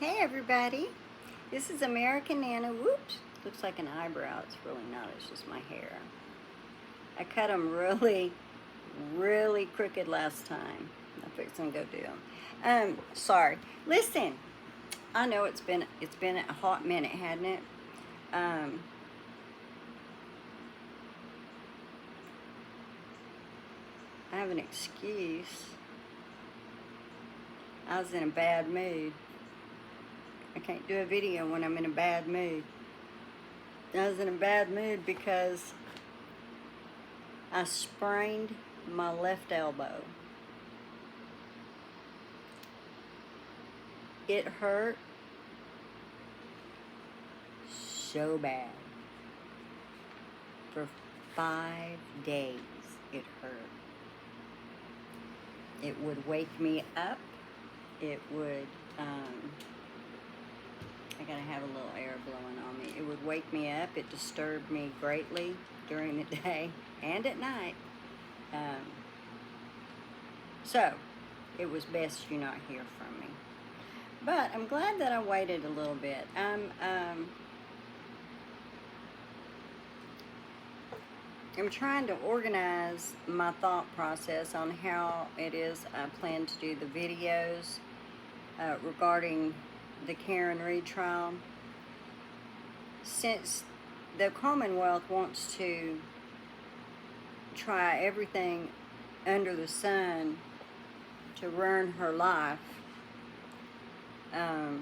Hey everybody, this is American Nana. Whoops, looks like an eyebrow. It's really not, it's just my hair. I cut them really crooked last time. I'm fixing to go do them. Sorry. Listen, I know it's been a hot minute, hadn't it? I have an excuse. I was in a bad mood. I can't do a video when I'm in a bad mood. I was in a bad mood because I sprained my left elbow. It hurt so bad. For 5 days it hurt. It would wake me up. It would, I gotta have a little air blowing on me. It would wake me up. It disturbed me greatly during the day and at night. So, it was best you not hear from me. But I'm glad that I waited a little bit. I'm trying to organize my thought process on how it is I plan to do the videos regarding the Karen Reed trial. Since the Commonwealth wants to try everything under the sun to ruin her life, I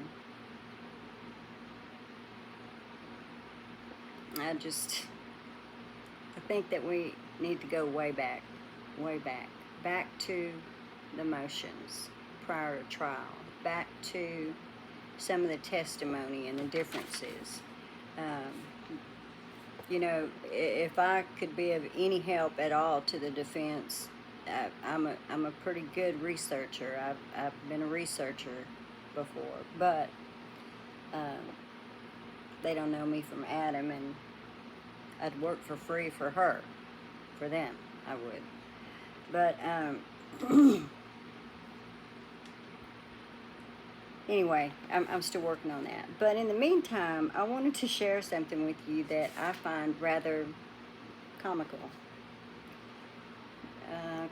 think that we need to go way back to the motions prior to trial, back to some of the testimony and the differences. You know, if I could be of any help at all to the defense, I'm a pretty good researcher. I've been a researcher before, but they don't know me from Adam, and I'd work for free for her, for them, I would. But anyway, I'm still working on that. But in the meantime, I wanted to share something with you that I find rather comical.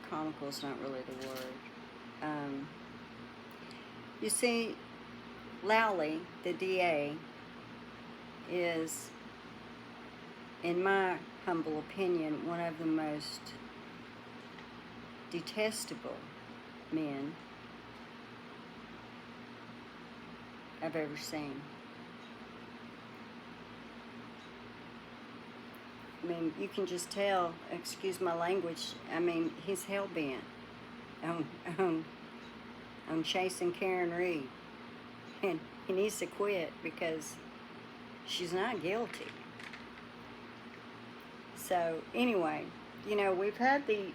Comical is not really the word. You see, Lowley, the DA, is, in my humble opinion, one of the most detestable men I've ever seen. I mean, you can just tell, excuse my language, I mean, he's hell-bent on chasing Karen Reed. And he needs to quit because she's not guilty. So, anyway, you know, we've had the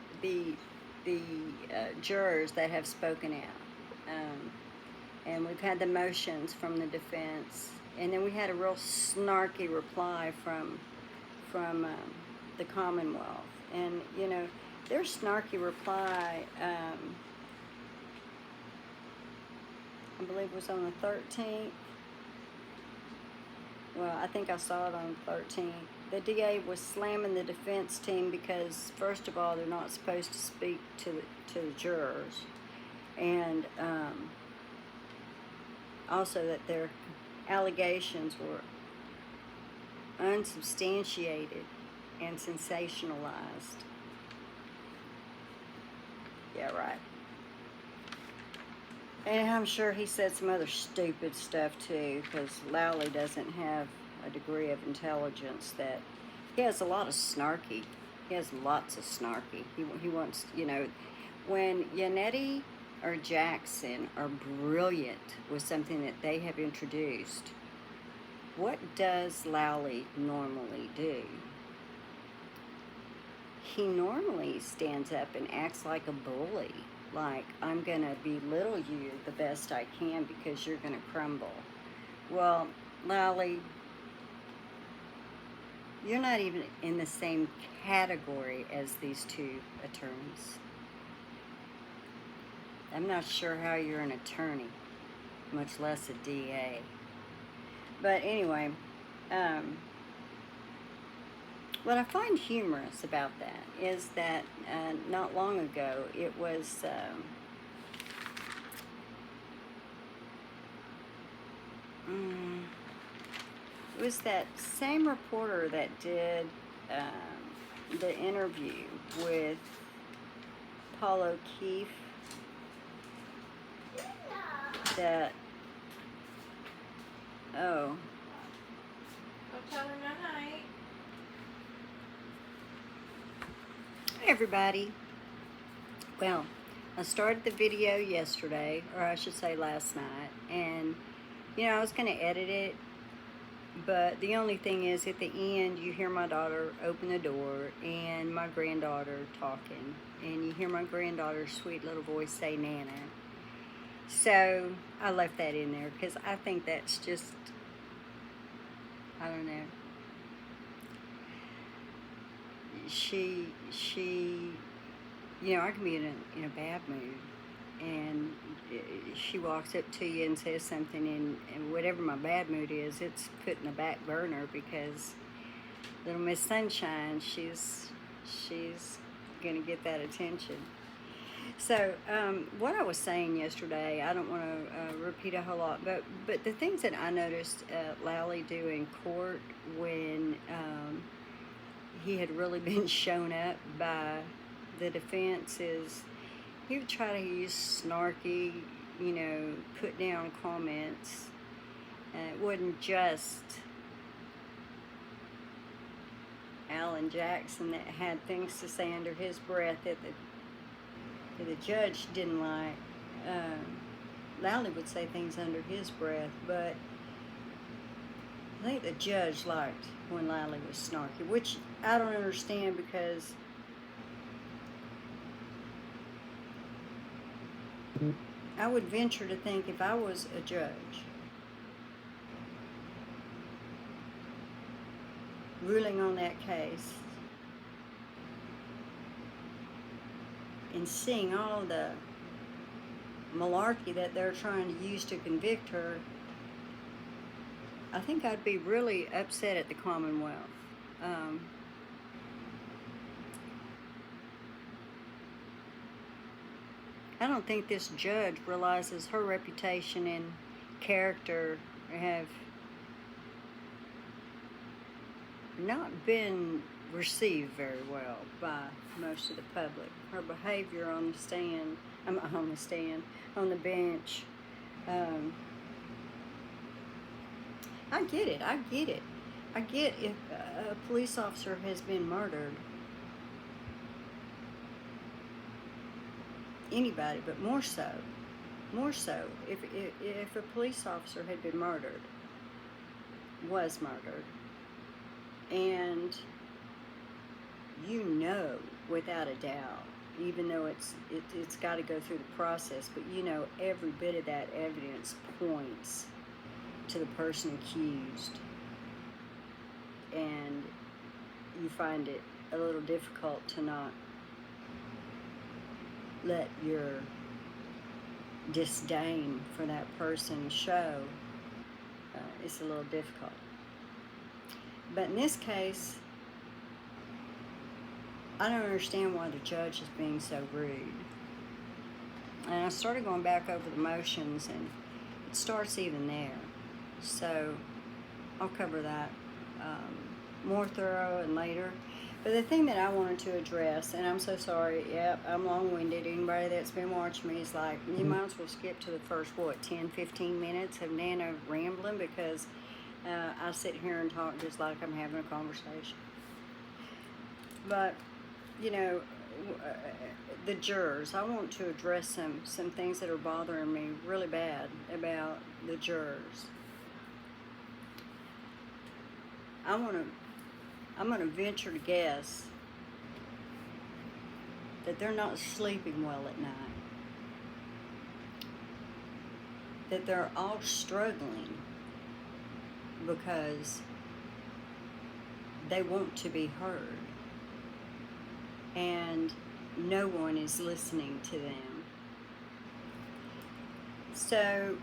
jurors that have spoken out. And we've had the motions from the defense. And then we had a real snarky reply from the Commonwealth. And, you know, their snarky reply, I believe it was on the 13th. Well, I think I saw it on the 13th. The DA was slamming the defense team because, first of all, they're not supposed to speak to the jurors. And also that their allegations were unsubstantiated and sensationalized. Yeah, right. And I'm sure he said some other stupid stuff too, because Lowley doesn't have a degree of intelligence that he has a lot of snarky. He has lots of snarky. He wants, you know, when Yannetti or Jackson are brilliant with something that they have introduced, what does Lowley normally do? He normally stands up and acts like a bully. Like, I'm going to belittle you the best I can because you're going to crumble. Well, Lowley, you're not even in the same category as these two attorneys. I'm not sure how you're an attorney. much less a DA. But anyway, what I find humorous about that is that not long ago it was that same reporter that did the interview with Paul O'Keefe that, oh. I'll tell her night. Hey everybody. Well, I started the video yesterday, or I should say last night, and you know, I was going to edit it, but the only thing is at the end you hear my daughter open the door and my granddaughter talking, and you hear my granddaughter's sweet little voice say Nana. So I left that in there because I think that's just, I don't know. She, you know, I can be in a bad mood, and she walks up to you and says something, and whatever my bad mood is, it's put in the back burner because little Miss Sunshine, she's gonna get that attention. So what I was saying yesterday, I don't want to repeat a whole lot, but the things that I noticed Lally do in court when he had really been shown up by the defense is he would try to use snarky, you know, put down comments. It wasn't just Alan Jackson that had things to say under his breath that the judge didn't like. Lally would say things under his breath, but I think the judge liked when Lally was snarky, which I don't understand because I would venture to think if I was a judge ruling on that case and seeing all the malarkey that they're trying to use to convict her, I think I'd be really upset at the Commonwealth. I don't think this judge realizes her reputation and character have not been received very well by most of the public. Her behavior on the stand, on the bench. I get it. I get if a police officer has been murdered. Anybody, but more so if a police officer had been murdered, was murdered, and you know without a doubt, even though it's got to go through the process, but you know every bit of that evidence points to the person accused, and you find it a little difficult to not let your disdain for that person show. It's a little difficult. But in this case, I don't understand why the judge is being so rude. And I started going back over the motions, and it starts even there. So I'll cover that more thorough and later. But the thing that I wanted to address, and I'm so sorry, yep, I'm long-winded. Anybody that's been watching me is like, you might as well skip to the first, 10, 15 minutes of Nana rambling, because I sit here and talk just like I'm having a conversation. But, you know, the jurors, I want to address some things that are bothering me really bad about the jurors. I'm going to venture to guess that they're not sleeping well at night. That they're all struggling because they want to be heard. And no one is listening to them. So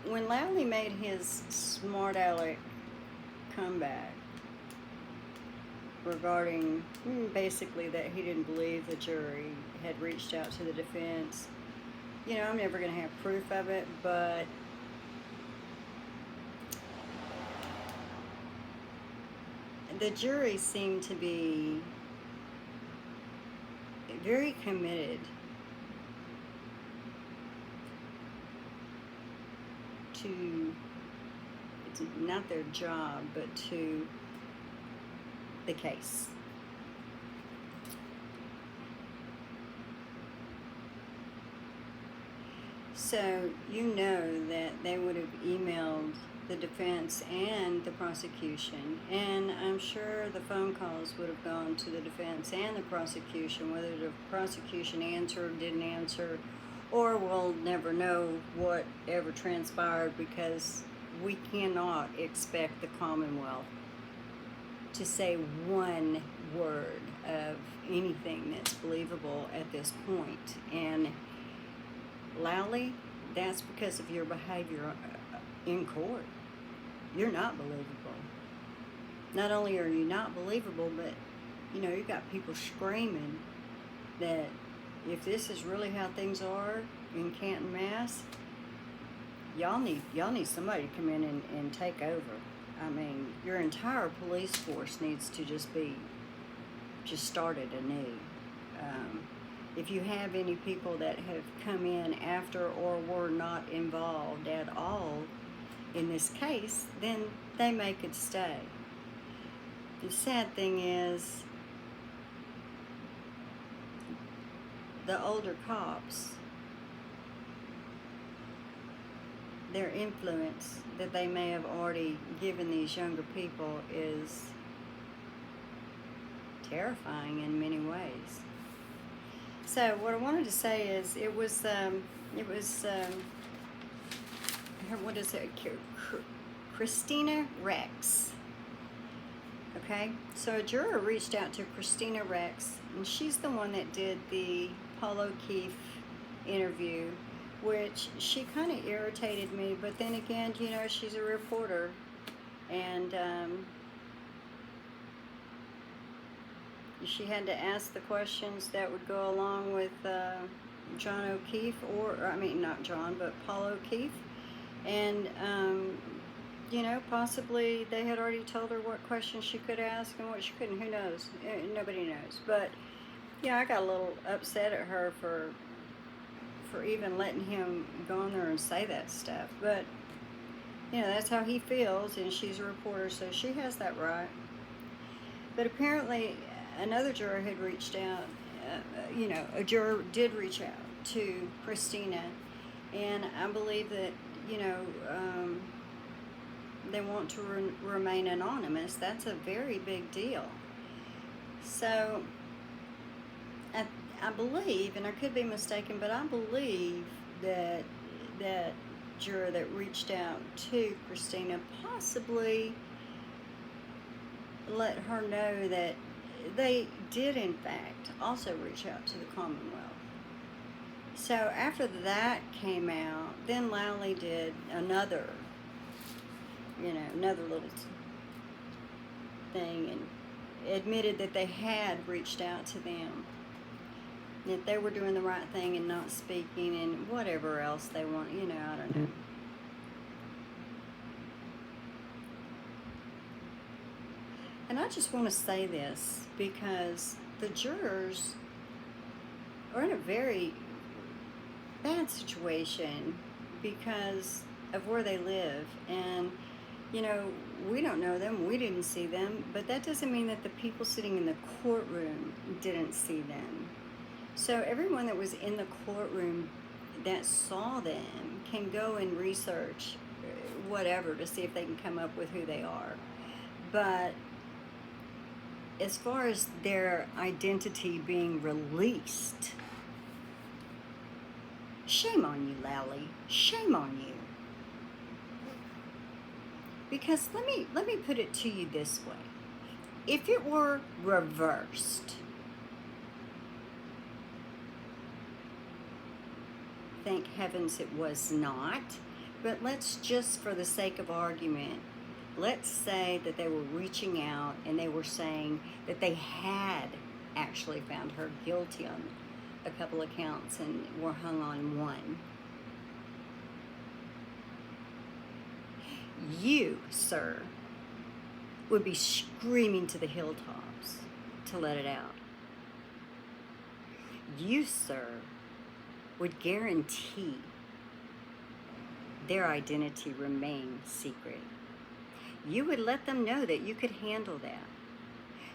when Lowley made his smart aleck comeback regarding basically that he didn't believe the jury had reached out to the defense, I'm never going to have proof of it, but the jury seemed to be very committed to, it's not their job, but to the case. So that they would have emailed the defense and the prosecution, and I'm sure the phone calls would have gone to the defense and the prosecution, whether the prosecution answered, didn't answer, or we'll never know what ever transpired, because we cannot expect the Commonwealth to say one word of anything that's believable at this point. And Lowley, that's because of your behavior in court. You're not believable. Not only are you not believable, but you've got people screaming that if this is really how things are in Canton, Mass, y'all need somebody to come in and take over. I mean, your entire police force needs to just started anew. If you have any people that have come in after or were not involved at all in this case, then they may could stay. The sad thing is, the older cops, their influence that they may have already given these younger people is terrifying in many ways. So what I wanted to say is, it was what is it? Christina Rex. Okay, so a juror reached out to Christina Rex, and she's the one that did the Paul O'Keefe interview, which she kind of irritated me, but then again, she's a reporter, and she had to ask the questions that would go along with John O'Keefe, not John, but Paul O'Keefe, and possibly they had already told her what questions she could ask and what she couldn't. Who knows? Nobody knows. But I got a little upset at her for even letting him go on there and say that stuff. But that's how he feels, and she's a reporter, so she has that right. But apparently another juror had reached out. A juror did reach out to Christina, and I believe that they want to remain anonymous. That's a very big deal. So I believe, and I could be mistaken, but I believe that that juror that reached out to Christina possibly let her know that they did in fact also reach out to the Commonwealth. So after that came out, then Lowley did another little thing and admitted that they had reached out to them, that they were doing the right thing and not speaking and whatever else they want, I don't know. And I just want to say this because the jurors are in a very bad situation because of where they live. And, we don't know them, we didn't see them, but that doesn't mean that the people sitting in the courtroom didn't see them. So everyone that was in the courtroom that saw them can go and research whatever to see if they can come up with who they are. But as far as their identity being released, shame on you, Lowley. Shame on you. Because let me put it to you this way. If it were reversed, thank heavens it was not, But let's just, for the sake of argument, let's say that they were reaching out and they were saying that they had actually found her guilty on a couple of counts and were hung on one. You, sir, would be screaming to the hilltops to let it out. You, sir, would guarantee their identity remain secret. You would let them know that you could handle that.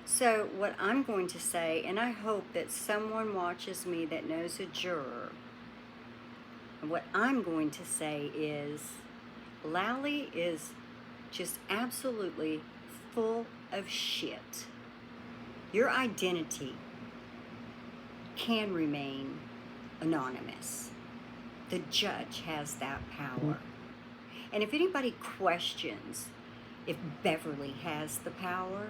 So what I'm going to say, and I hope that someone watches me that knows a juror, and what I'm going to say is, Lally is just absolutely full of shit. Your identity can remain anonymous. The judge has that power. And if anybody questions if Beverly has the power,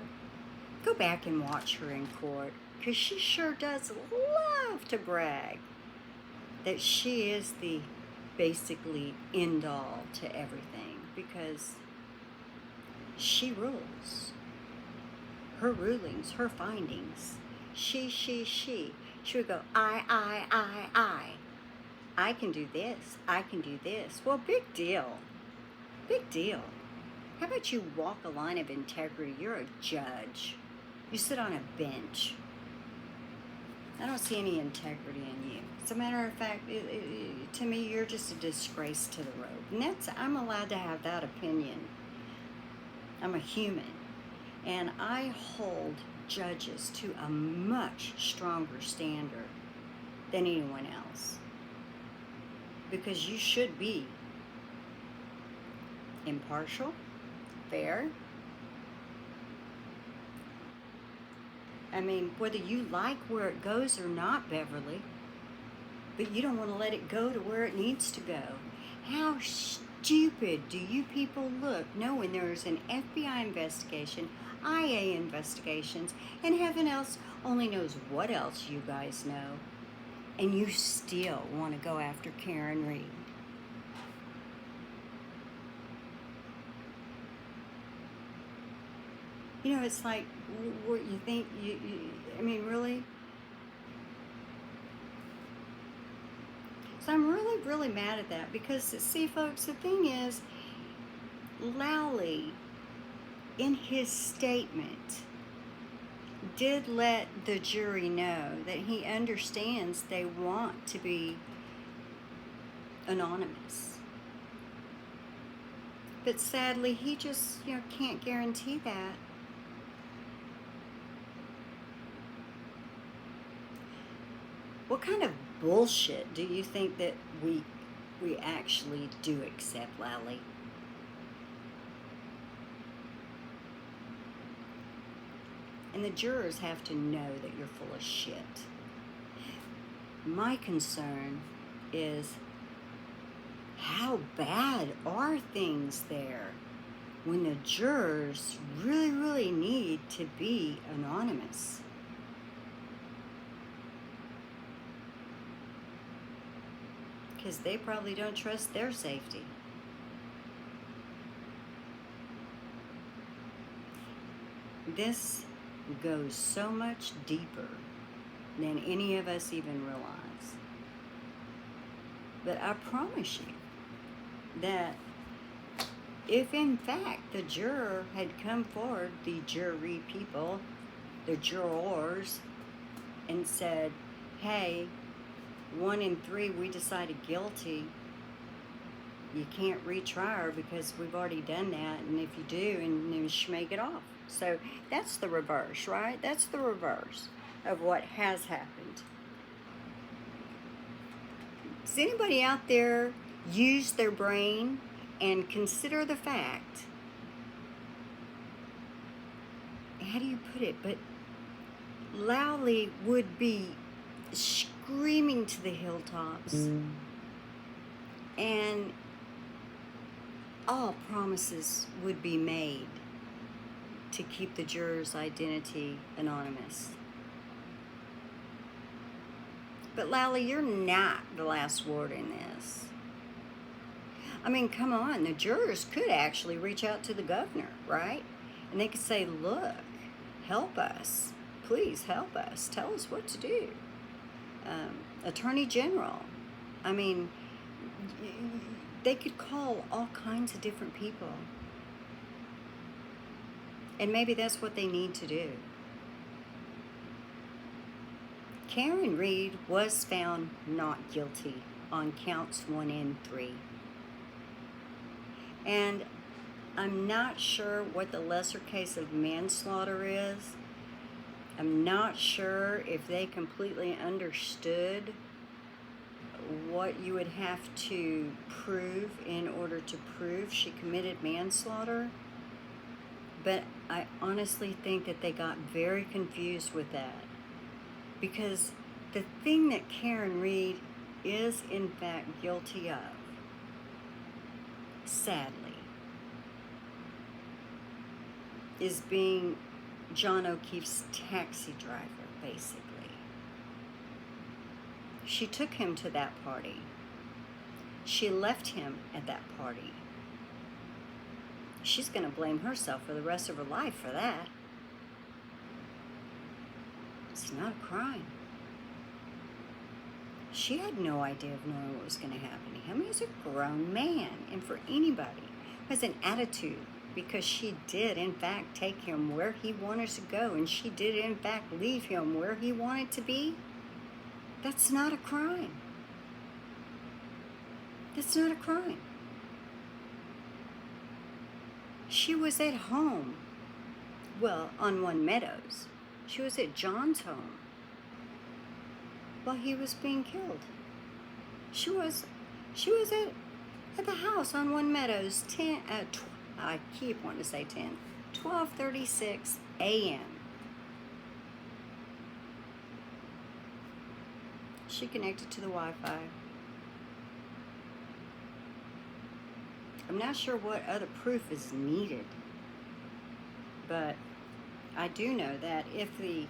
go back and watch her in court, because she sure does love to brag that she is the basically end all to everything, because she rules. Her rulings, her findings, she would go, I can do this, I can do this. Well, big deal. Big deal. How about you walk a line of integrity? You're a judge. You sit on a bench. I don't see any integrity in you. As a matter of fact, to me, you're just a disgrace to the road. And I'm allowed to have that opinion. I'm a human. And I hold judges to a much stronger standard than anyone else. Because you should be impartial, fair. I mean, whether you like where it goes or not, Beverly, but you don't want to let it go to where it needs to go. How stupid do you people look knowing there's an FBI investigation, IA investigations, and heaven else only knows what else you guys know, and you still want to go after Karen Reed? You know, it's like, what you think, I mean, really? So I'm really, really mad at that, because, see, folks, the thing is, Lally, in his statement, did let the jury know that he understands they want to be anonymous. But sadly, he just, can't guarantee that. What kind of bullshit do you think that we actually do accept, Lally? And the jurors have to know that you're full of shit. My concern is, how bad are things there when the jurors really, really need to be anonymous? Because they probably don't trust their safety. This goes so much deeper than any of us even realize. But I promise you that if in fact the juror had come forward, the jury people, the jurors, and said, hey, 1 and 3, we decided guilty. You can't retry her because we've already done that, and if you do, and then shmake it off. So that's the reverse, right? That's the reverse of what has happened. Does anybody out there use their brain and consider the fact, how do you put it, but Lally would be screaming to the hilltops, and all promises would be made to keep the juror's identity anonymous. But Lally, you're not the last word in this. I mean, come on, the jurors could actually reach out to the governor, right? And they could say, look, help us. Please help us. Tell us what to do. Attorney General. I mean, they could call all kinds of different people. And maybe that's what they need to do. Karen Reed was found not guilty on counts 1 and 3. And I'm not sure what the lesser case of manslaughter is. I'm not sure if they completely understood what you would have to prove in order to prove she committed manslaughter. But I honestly think that they got very confused with that. Because the thing that Karen Reed is in fact guilty of, sadly, is being John O'Keefe's taxi driver, basically. She took him to that party. She left him at that party. She's going to blame herself for the rest of her life for that. It's not a crime. She had no idea of knowing what was going to happen to him. He was a grown man. And for anybody who has an attitude, because she did, in fact, take him where he wanted to go, and she did, in fact, leave him where he wanted to be, that's not a crime. That's not a crime. She was at home. Well, on One Meadows. She was at John's home while he was being killed. She was at the house on One Meadows, I keep wanting to say 12:36 a.m. She connected to the Wi-Fi. I'm not sure what other proof is needed, but I do know that if the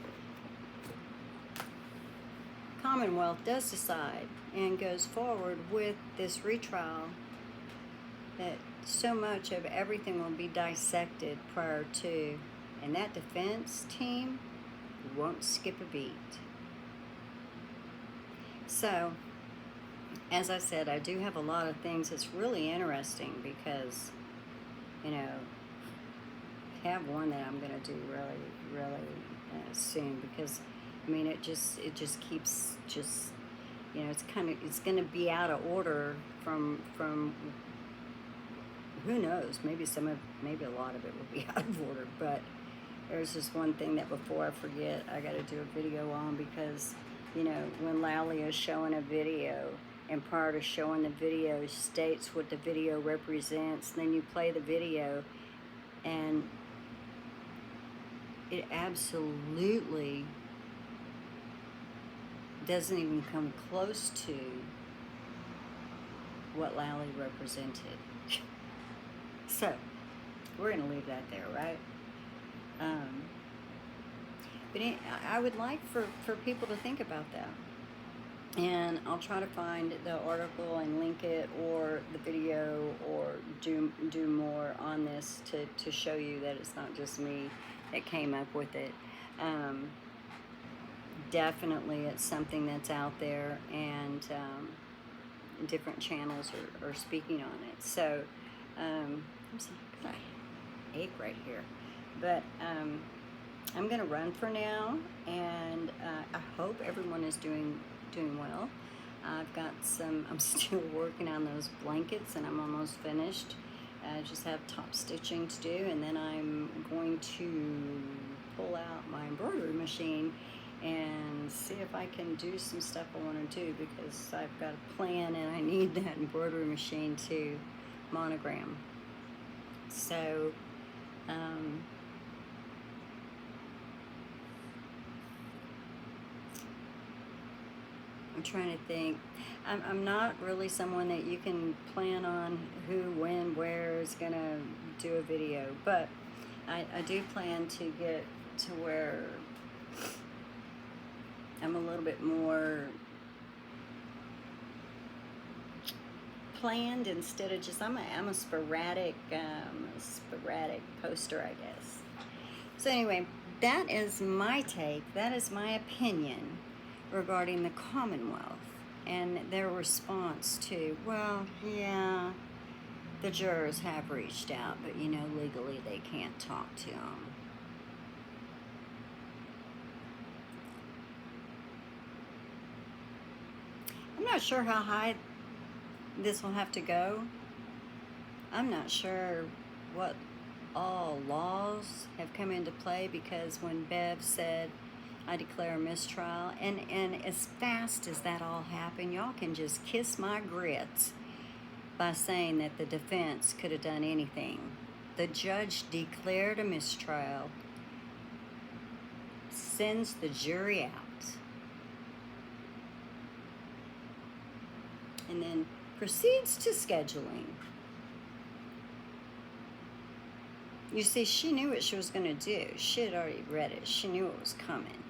Commonwealth does decide and goes forward with this retrial, that so much of everything will be dissected prior to, and that defense team won't skip a beat. So, as I said, I do have a lot of things that's really interesting because, you know, I have one that I'm going to do really soon because, I mean, it just keeps just, you know, it's going to be out of order from who knows, maybe a lot of it will be out of order, but there's just one thing that before I forget, I got to do a video on because, you know, when Lally is showing a video and prior to showing the video states what the video represents, and then you play the video and it absolutely doesn't even come close to what Lally represented. So, we're going to leave that there, right? But I would like for people to think about that. And I'll try to find the article and link it or the video or do more on this to show you that it's not just me that came up with it. Definitely it's something that's out there, and different channels are speaking on it. So, I'm sorry, got an ache right here. But I'm going to run for now, and I hope everyone is doing well. I'm still working on those blankets, and I'm almost finished. I just have top stitching to do, and then I'm going to pull out my embroidery machine and see if I can do some stuff I want to do, because I've got a plan and I need that embroidery machine to monogram. So, I'm trying to think. I'm not really someone that you can plan on who, when, where is going to do a video, but I do plan to get to where I'm a little bit more planned instead of just I'm a sporadic poster, I guess. So anyway, that is my take. That is my opinion regarding the Commonwealth and their response to, well, yeah, the jurors have reached out, but you know, legally they can't talk to them. I'm not sure how high this will have to go. I'm not sure what all laws have come into play, because when Bev said, I declare a mistrial, and as fast as that all happened, y'all can just kiss my grits by saying that the defense could have done anything. The judge declared a mistrial, sends the jury out, and then proceeds to scheduling. You see, she knew what she was going to do. She had already read it. She knew it was coming.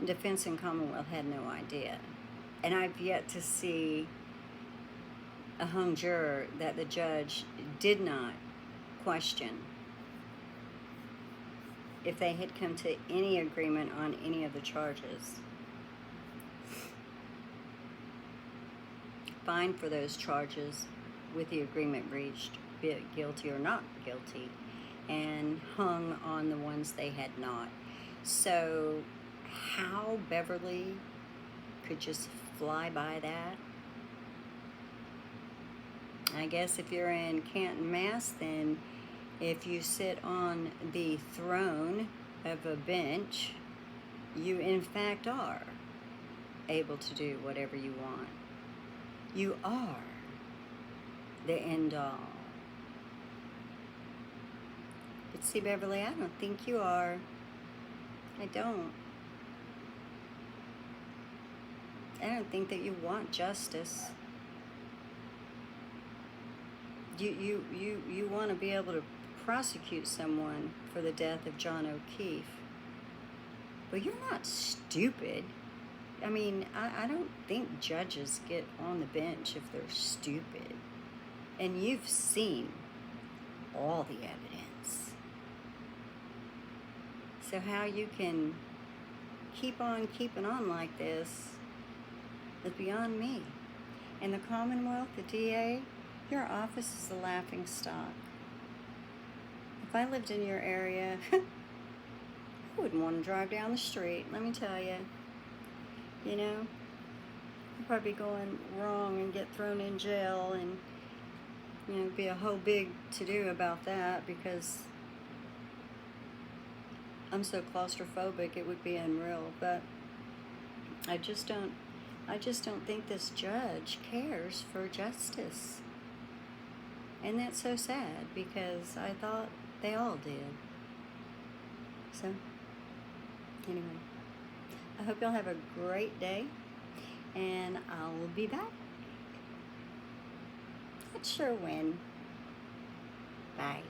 Defense and Commonwealth had no idea. And I've yet to see a hung juror that the judge did not question if they had come to any agreement on any of the charges. Fine for those charges with the agreement reached, be it guilty or not guilty, and hung on the ones they had not. So how Beverly could just fly by that? I guess if you're in Canton, Mass, then if you sit on the throne of a bench, you in fact are able to do whatever you want. You are the end all. But see, Beverly, I don't think you are. I don't. I don't think that you want justice. You want to be able to prosecute someone for the death of John O'Keefe. But you're not stupid. I mean, I don't think judges get on the bench if they're stupid. And you've seen all the evidence. So how you can keep on keeping on like this is beyond me. And the Commonwealth, the DA, your office is a laughing stock. If I lived in your area, I wouldn't want to drive down the street, let me tell you. You know, I'd probably be going wrong and get thrown in jail, and, you know, be a whole big to-do about that, because I'm so claustrophobic it would be unreal. But I just don't think this judge cares for justice. And that's so sad, because I thought they all did. So, anyway, I hope y'all have a great day, and I'll be back. Not sure when. Bye.